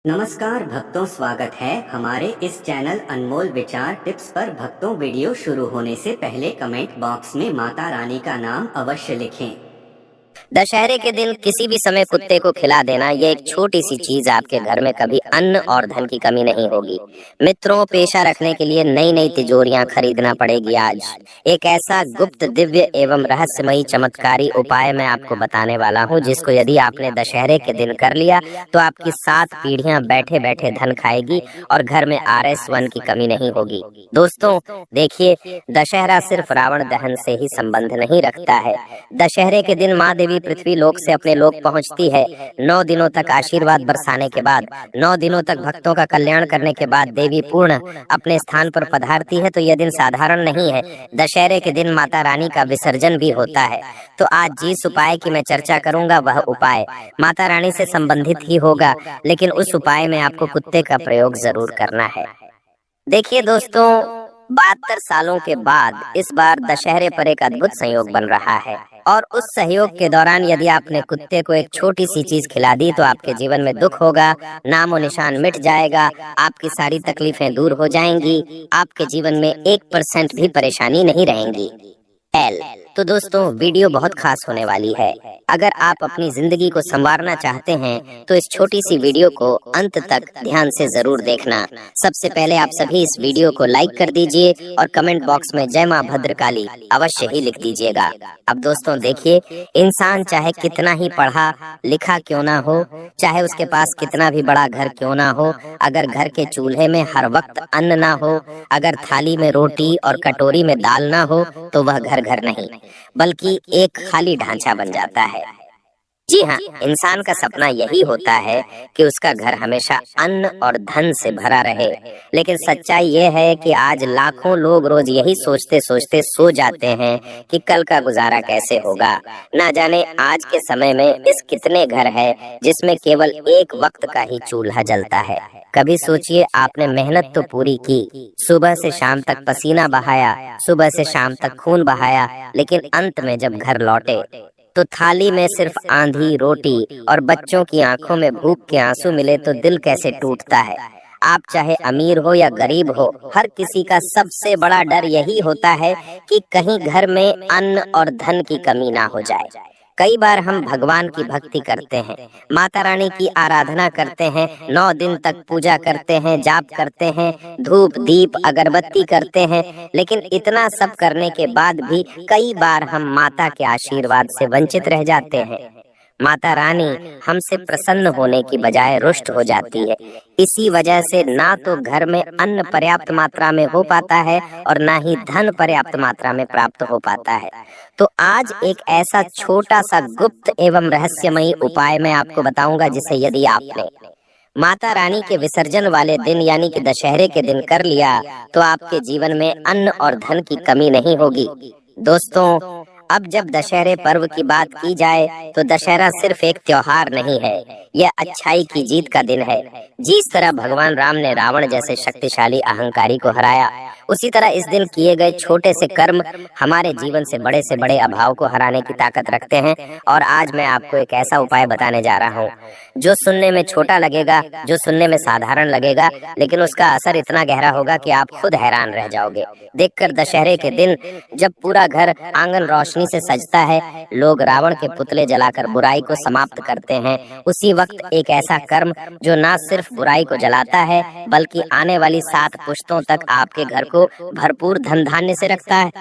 नमस्कार भक्तों, स्वागत है हमारे इस चैनल अनमोल विचार टिप्स पर। भक्तों, वीडियो शुरू होने से पहले कमेंट बॉक्स में माता रानी का नाम अवश्य लिखें। दशहरे के दिन किसी भी समय कुत्ते को खिला देना, ये एक छोटी सी चीज आपके घर में कभी अन्न और धन की कमी नहीं होगी। मित्रों, पेशा रखने के लिए नई नई तिजोरियां खरीदना पड़ेगी। आज एक ऐसा गुप्त, दिव्य एवं रहस्यमयी चमत्कारी उपाय मैं आपको बताने वाला हूं, जिसको यदि आपने दशहरे के दिन कर लिया तो आपकी 7 पीढ़ियां बैठे बैठे धन खाएगी और घर में आरएस वन की कमी नहीं होगी। दोस्तों देखिए, दशहरा सिर्फ रावण दहन से ही संबंध नहीं रखता है। दशहरे के दिन माँ देवी पृथ्वी लोक से अपने लोक पहुंचती है। 9 दिनों तक आशीर्वाद बरसाने के बाद, 9 दिनों तक भक्तों का कल्याण करने के बाद देवी पूर्ण अपने स्थान पर पधारती है। तो यह दिन साधारण नहीं है। दशहरे के दिन माता रानी का विसर्जन भी होता है। तो आज जिस उपाय की मैं चर्चा करूंगा वह उपाय माता रानी से संबंधित ही होगा, लेकिन उस उपाय में आपको कुत्ते का प्रयोग जरूर करना है। देखिए दोस्तों, 72 सालों के बाद इस बार दशहरे पर एक अद्भुत संयोग बन रहा है, और उस सहयोग के दौरान यदि आपने कुत्ते को एक छोटी सी चीज खिला दी तो आपके जीवन में दुख होगा, नामो निशान मिट जाएगा, आपकी सारी तकलीफें दूर हो जाएंगी, आपके जीवन में 1% भी परेशानी नहीं रहेंगी। तो दोस्तों, वीडियो बहुत खास होने वाली है। अगर आप अपनी जिंदगी को संवारना चाहते हैं तो इस छोटी सी वीडियो को अंत तक ध्यान से जरूर देखना। सबसे पहले आप सभी इस वीडियो को लाइक कर दीजिए और कमेंट बॉक्स में जय मां भद्रकाली अवश्य ही लिख दीजिएगा। अब दोस्तों देखिए, इंसान चाहे कितना ही पढ़ा लिखा क्यों ना हो, चाहे उसके पास कितना भी बड़ा घर क्यों ना हो, अगर घर के चूल्हे में हर वक्त अन्न ना हो, अगर थाली में रोटी और कटोरी में दाल ना हो, तो वह घर घर नहीं बल्कि एक खाली ढांचा बन जाता है। जी हाँ, इंसान का सपना यही होता है कि उसका घर हमेशा अन्न और धन से भरा रहे, लेकिन सच्चाई ये है कि आज लाखों लोग रोज यही सोचते सोचते सो जाते हैं कि कल का गुजारा कैसे होगा। ना जाने आज के समय में इस कितने घर है जिसमें केवल एक वक्त का ही चूल्हा जलता है। कभी सोचिए, आपने मेहनत तो पूरी की, सुबह से शाम तक पसीना बहाया, सुबह से शाम तक खून बहाया, लेकिन अंत में जब घर लौटे तो थाली में सिर्फ आंधी रोटी और बच्चों की आंखों में भूख के आंसू मिले तो दिल कैसे टूटता है। आप चाहे अमीर हो या गरीब हो, हर किसी का सबसे बड़ा डर यही होता है कि कहीं घर में अन्न और धन की कमी ना हो जाए। कई बार हम भगवान की भक्ति करते हैं, माता रानी की आराधना करते हैं, 9 दिन तक पूजा करते हैं, जाप करते हैं, धूप दीप अगरबत्ती करते हैं, लेकिन इतना सब करने के बाद भी कई बार हम माता के आशीर्वाद से वंचित रह जाते हैं। माता रानी हमसे प्रसन्न होने की बजाय रुष्ट हो जाती है। इसी वजह से ना तो घर में अन्न पर्याप्त मात्रा में हो पाता है और ना ही धन पर्याप्त मात्रा में प्राप्त हो पाता है। तो आज एक ऐसा छोटा सा गुप्त एवं रहस्यमयी उपाय मैं आपको बताऊंगा, जिसे यदि आपने माता रानी के विसर्जन वाले दिन यानी कि दशहरे के दिन कर लिया तो आपके जीवन में अन्न और धन की कमी नहीं होगी। दोस्तों, अब जब दशहरे पर्व की बात की जाए तो दशहरा सिर्फ एक त्योहार नहीं है, यह अच्छाई की जीत का दिन है। जिस तरह भगवान राम ने रावण जैसे शक्तिशाली अहंकारी को हराया, उसी तरह इस दिन किए गए छोटे से कर्म हमारे जीवन से बड़े अभाव को हराने की ताकत रखते हैं। और आज मैं आपको एक ऐसा उपाय बताने जा रहा हूँ जो सुनने में छोटा लगेगा, जो सुनने में साधारण लगेगा, लेकिन उसका असर इतना गहरा होगा कि आप खुद हैरान रह जाओगे। देखकर दशहरे के दिन जब पूरा घर आंगन रोशनी से सजता है, लोग रावण के पुतले जलाकर बुराई को समाप्त करते हैं, उसी वक्त एक ऐसा कर्म जो ना सिर्फ बुराई को जलाता है बल्कि आने वाली 7 पुश्तों तक आपके घर को भरपूर धन धान्य से रखता है।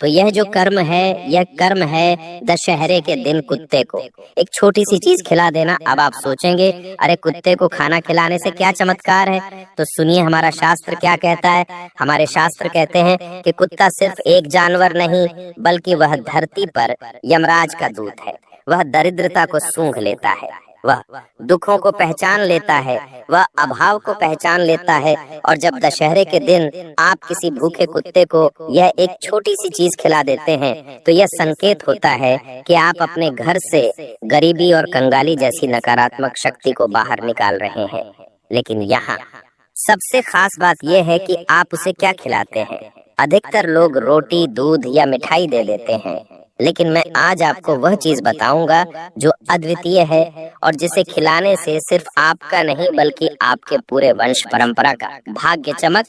तो यह जो कर्म है, यह कर्म है दशहरे के दिन कुत्ते को एक छोटी सी चीज खिला देना। अब आप सोचेंगे, अरे कुत्ते को खाना खिलाने से क्या चमत्कार है? तो सुनिए हमारा शास्त्र क्या कहता है। हमारे शास्त्र कहते हैं कि कुत्ता सिर्फ एक जानवर नहीं बल्कि वह धरती पर यमराज का दूत है। वह दरिद्रता को सूंघ लेता है, वह दुखों को पहचान लेता है, वह अभाव को पहचान लेता है। और जब दशहरे के दिन आप किसी भूखे कुत्ते को यह एक छोटी सी चीज खिला देते हैं तो यह संकेत होता है कि आप अपने घर से गरीबी और कंगाली जैसी नकारात्मक शक्ति को बाहर निकाल रहे हैं। लेकिन यहाँ सबसे खास बात यह है कि आप उसे क्या खिलाते हैं। अधिकतर लोग रोटी, दूध या मिठाई दे देते हैं, लेकिन मैं आज आपको वह चीज बताऊंगा जो अद्वितीय है और जिसे खिलाने से सिर्फ आपका नहीं बल्कि आपके पूरे वंश परंपरा का भाग्य चमक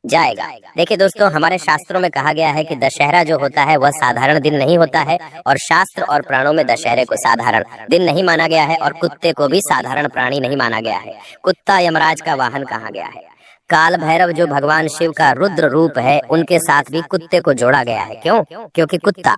जाएगा। देखिए दोस्तों, हमारे शास्त्रों में कहा गया है कि दशहरा जो होता है वह साधारण दिन नहीं होता है, और शास्त्र और प्राणों में दशहरे को साधारण दिन नहीं माना गया है, और कुत्ते को भी साधारण प्राणी नहीं माना गया है। कुत्ता यमराज का वाहन कहा गया है। काल भैरव जो भगवान शिव का रुद्र रूप है, उनके साथ भी कुत्ते को जोड़ा गया है। क्यों? क्योंकि कुत्ता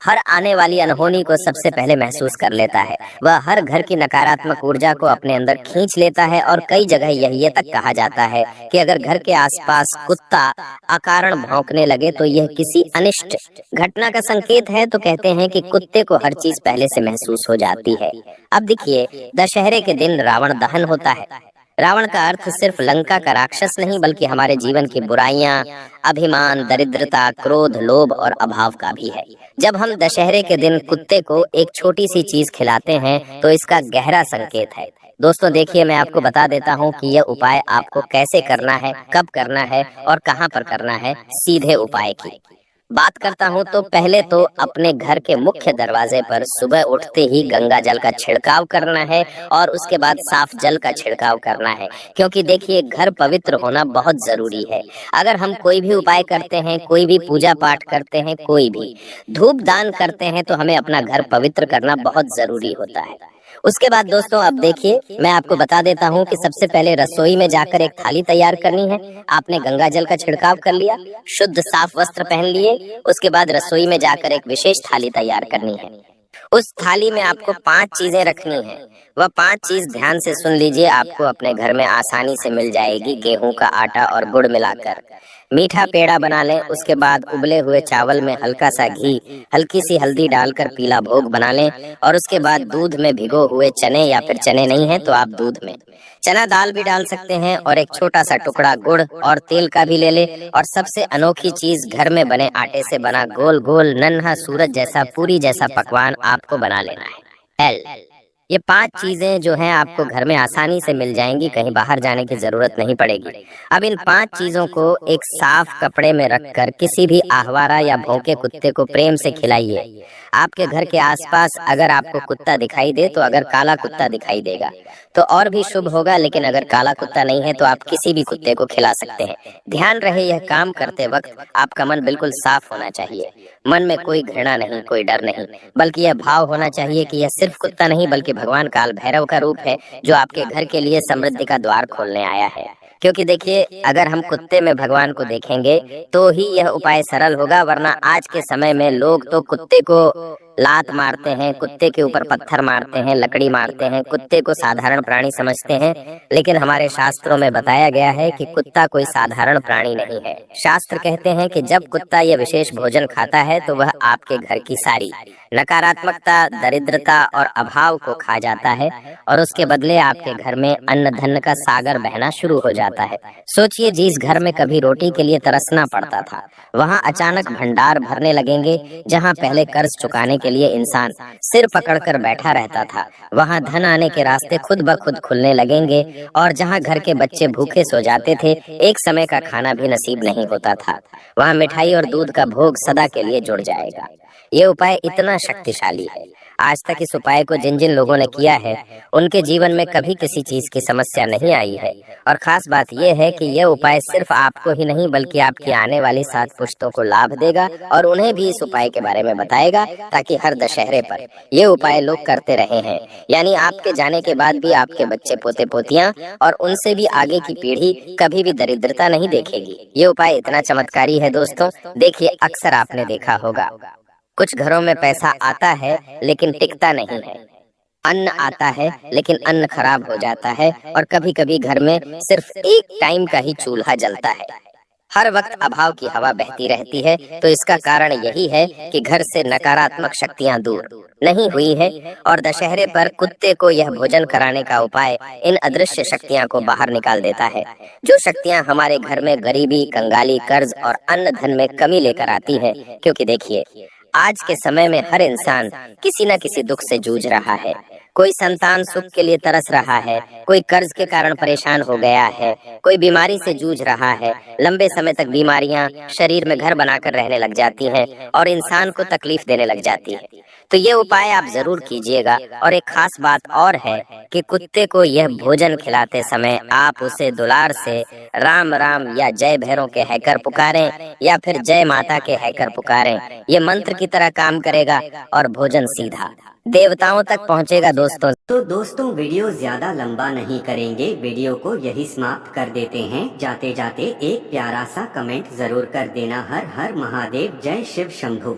हर आने वाली अनहोनी को सबसे पहले महसूस कर लेता है। वह हर घर की नकारात्मक ऊर्जा को अपने अंदर खींच लेता है, और कई जगह यह तक कहा जाता है कि अगर घर के आसपास कुत्ता अकारण भौंकने लगे तो यह किसी अनिष्ट घटना का संकेत है। तो कहते हैं कि कुत्ते को हर चीज पहले से महसूस हो जाती है। अब देखिए, दशहरे के दिन रावण दहन होता है। रावण का अर्थ सिर्फ लंका का राक्षस नहीं बल्कि हमारे जीवन की बुराइयां, अभिमान, दरिद्रता, क्रोध, लोभ और अभाव का भी है। जब हम दशहरे के दिन कुत्ते को एक छोटी सी चीज खिलाते हैं तो इसका गहरा संकेत है। दोस्तों देखिए, मैं आपको बता देता हूँ कि यह उपाय आपको कैसे करना है, कब करना है और कहाँ पर करना है। सीधे उपाय की बात करता हूँ तो पहले तो अपने घर के मुख्य दरवाजे पर सुबह उठते ही गंगा जल का छिड़काव करना है, और उसके बाद साफ जल का छिड़काव करना है। क्योंकि देखिए, घर पवित्र होना बहुत जरूरी है। अगर हम कोई भी उपाय करते हैं, कोई भी पूजा पाठ करते हैं, कोई भी धूप दान करते हैं, तो हमें अपना घर पवित्र करना बहुत जरूरी होता है। उसके बाद दोस्तों, अब देखिए, मैं आपको बता देता हूँ कि सबसे पहले रसोई में जाकर एक थाली तैयार करनी है। आपने गंगा जल का छिड़काव कर लिया, शुद्ध साफ वस्त्र पहन लिए। उसके बाद रसोई में जाकर एक विशेष थाली तैयार करनी है। उस थाली में आपको 5 चीजें रखनी है। वह 5 चीज ध्यान से सुन लीजिए, आपको अपने घर में आसानी से मिल जाएगी। गेहूं का आटा और गुड़ मिलाकर मीठा पेड़ा बना लें। उसके बाद उबले हुए चावल में हल्का सा घी, हल्की सी हल्दी डालकर पीला भोग बना लें। और उसके बाद दूध में भिगो हुए चने, या फिर चने नहीं है तो आप दूध में चना दाल भी डाल सकते हैं, और एक छोटा सा टुकड़ा गुड़ और तेल का भी ले ले। और सबसे अनोखी चीज, घर में बने आटे से बना गोल गोल नन्हा सूरज जैसा, पूरी जैसा पकवान आपको बना लेना है। एल ये 5 चीजें जो हैं आपको घर में आसानी से मिल जाएंगी, कहीं बाहर जाने की जरूरत नहीं पड़ेगी। अब इन 5 चीजों को एक साफ कपड़े में रखकर किसी भी आह्वारा या भौंके कुत्ते को प्रेम से खिलाइए। आपके घर के आसपास अगर आपको कुत्ता दिखाई दे, तो अगर काला कुत्ता दिखाई देगा तो और भी शुभ होगा, लेकिन अगर काला कुत्ता नहीं है तो आप किसी भी कुत्ते को खिला सकते हैं। ध्यान रहे, यह काम करते वक्त आपका मन बिल्कुल साफ होना चाहिए। मन में कोई घृणा नहीं, कोई डर नहीं, बल्कि यह भाव होना चाहिए कि यह सिर्फ कुत्ता नहीं बल्कि भगवान काल भैरव का रूप है, जो आपके घर के लिए समृद्धि का द्वार खोलने आया है। क्योंकि देखिए, अगर हम कुत्ते में भगवान को देखेंगे तो ही यह उपाय सरल होगा, वरना आज के समय में लोग तो कुत्ते को लात मारते हैं, कुत्ते के ऊपर पत्थर मारते हैं, लकड़ी मारते हैं, कुत्ते को साधारण प्राणी समझते हैं। लेकिन हमारे शास्त्रों में बताया गया है कि कुत्ता कोई साधारण प्राणी नहीं है। शास्त्र कहते हैं कि जब कुत्ता यह विशेष भोजन खाता है तो वह आपके घर की सारी नकारात्मकता, दरिद्रता और अभाव को खा जाता है, और उसके बदले आपके घर में अन्न धन का सागर बहना शुरू हो जाता है। सोचिए, जिस घर में कभी रोटी के लिए तरसना पड़ता था, वहाँ अचानक भंडार भरने लगेंगे। जहाँ पहले कर्ज चुकाने के लिए इंसान सिर पकड़कर बैठा रहता था, वहाँ धन आने के रास्ते खुद ब खुद खुलने लगेंगे। और जहाँ घर के बच्चे भूखे सो जाते थे, एक समय का खाना भी नसीब नहीं होता था, वहाँ मिठाई और दूध का भोग सदा के लिए जुड़ जाएगा। ये उपाय इतना शक्तिशाली है। आज तक इस उपाय को जिन जिन लोगों ने किया है, उनके जीवन में कभी किसी चीज की समस्या नहीं आई है। और खास बात यह है कि यह उपाय सिर्फ आपको ही नहीं बल्कि आपकी आने वाली 7 पुश्तों को लाभ देगा, और उन्हें भी इस उपाय के बारे में बताएगा, ताकि हर दशहरे पर ये उपाय लोग करते रहे हैं। यानी आपके जाने के बाद भी आपके बच्चे, पोते पोतियां और उनसे भी आगे की पीढ़ी कभी भी दरिद्रता नहीं देखेगी। ये उपाय इतना चमत्कारी है दोस्तों। देखिए, अक्सर आपने देखा होगा, कुछ घरों में पैसा आता है लेकिन टिकता नहीं है। अन्न आता है लेकिन अन्न खराब हो जाता है, और कभी कभी घर में सिर्फ एक टाइम का ही चूल्हा जलता है। हर वक्त अभाव की हवा बहती रहती है। तो इसका कारण यही है कि घर से नकारात्मक शक्तियां दूर नहीं हुई है, और दशहरे पर कुत्ते को यह भोजन कराने का उपाय इन अदृश्य शक्तियां को बाहर निकाल देता है, जो शक्तियां हमारे घर में गरीबी, कंगाली, कर्ज और अन्न धन में कमी लेकर आती है। क्योंकि देखिए, आज के समय में हर इंसान किसी न किसी दुख से जूझ रहा है। कोई संतान सुख के लिए तरस रहा है, कोई कर्ज के कारण परेशान हो गया है, कोई बीमारी से जूझ रहा है। लंबे समय तक बीमारियां शरीर में घर बनाकर रहने लग जाती हैं और इंसान को तकलीफ देने लग जाती है। तो ये उपाय आप जरूर कीजिएगा। और एक खास बात और है कि कुत्ते को यह भोजन खिलाते समय आप उसे दुलार से राम राम या जय भैरव के हैकर पुकारें या फिर जय माता के हैकर पुकारें। ये मंत्र की तरह काम करेगा और भोजन सीधा देवताओं तक पहुंचेगा दोस्तों। तो दोस्तों वीडियो ज्यादा लंबा नहीं करेंगे, वीडियो को यही समाप्त कर देते हैं। जाते जाते एक प्यारा सा कमेंट जरूर कर देना। हर हर महादेव, जय शिव शंभु।